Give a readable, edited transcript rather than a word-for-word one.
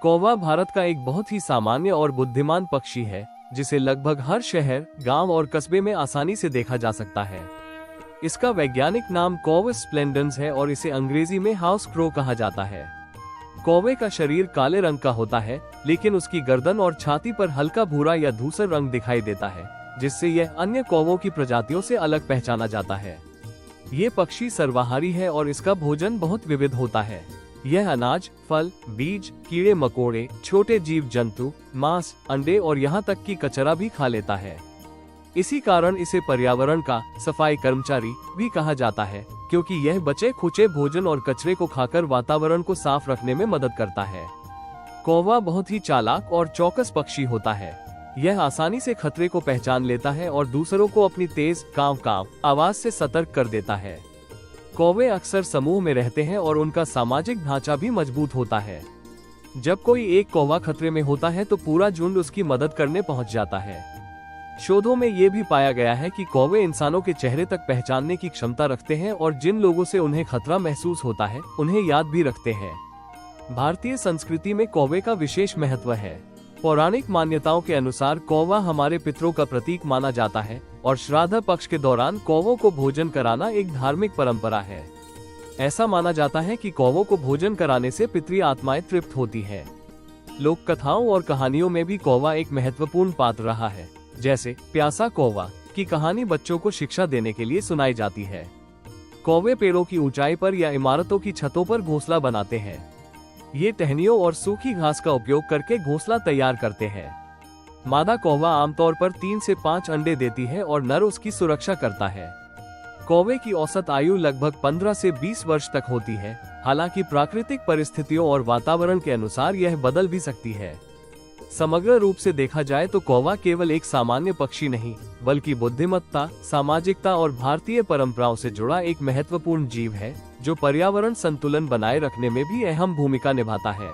कौवा भारत का एक बहुत ही सामान्य और बुद्धिमान पक्षी है, जिसे लगभग हर शहर, गांव और कस्बे में आसानी से देखा जा सकता है। इसका वैज्ञानिक नाम कॉवस स्प्लेंडेंस है और इसे अंग्रेजी में हाउस क्रो कहा जाता है। कौवे का शरीर काले रंग का होता है, लेकिन उसकी गर्दन और छाती पर हल्का भूरा या धूसर रंग दिखाई देता है, जिससे यह अन्य कौवों की प्रजातियों से अलग पहचाना जाता है। ये पक्षी सर्वाहारी है और इसका भोजन बहुत विविध होता है। यह अनाज, फल, बीज, कीड़े मकोड़े, छोटे जीव जंतु, मांस, अंडे और यहाँ तक कि कचरा भी खा लेता है। इसी कारण इसे पर्यावरण का सफाई कर्मचारी भी कहा जाता है, क्योंकि यह बचे खुचे भोजन और कचरे को खाकर वातावरण को साफ रखने में मदद करता है। कौवा बहुत ही चालाक और चौकस पक्षी होता है। यह आसानी से खतरे को पहचान लेता है और दूसरों को अपनी तेज काव काव आवाज से सतर्क कर देता है। कौवे अक्सर समूह में रहते हैं और उनका सामाजिक ढांचा भी मजबूत होता है। जब कोई एक कौवा खतरे में होता है तो पूरा झुंड उसकी मदद करने पहुंच जाता है। शोधों में ये भी पाया गया है कि कौवे इंसानों के चेहरे तक पहचानने की क्षमता रखते हैं और जिन लोगों से उन्हें खतरा महसूस होता है उन्हें याद भी रखते हैं। भारतीय संस्कृति में कौवे का विशेष महत्व है। पौराणिक मान्यताओं के अनुसार कौवा हमारे पितरों का प्रतीक माना जाता है और श्राद्ध पक्ष के दौरान कौवों को भोजन कराना एक धार्मिक परंपरा है। ऐसा माना जाता है कि कौवों को भोजन कराने से पितरी आत्माएं तृप्त होती हैं। लोक कथाओं और कहानियों में भी कौवा एक महत्वपूर्ण पात्र रहा है। जैसे प्यासा कौवा की कहानी बच्चों को शिक्षा देने के लिए सुनाई जाती है। कौवे पेड़ों की ऊंचाई पर या इमारतों की छतों पर घोंसला बनाते हैं। ये टहनियों और सूखी घास का उपयोग करके घोंसला तैयार करते हैं। मादा कौवा आमतौर पर 3 से 5 अंडे देती है और नर उसकी सुरक्षा करता है। कौवे की औसत आयु लगभग 15 से 20 वर्ष तक होती है। हालांकि प्राकृतिक परिस्थितियों और वातावरण के अनुसार यह बदल भी सकती है। समग्र रूप से देखा जाए तो कौवा केवल एक सामान्य पक्षी नहीं, बल्कि बुद्धिमत्ता, सामाजिकता और भारतीय परंपराओं से जुड़ा एक महत्वपूर्ण जीव है, जो पर्यावरण संतुलन बनाए रखने में भी अहम भूमिका निभाता है।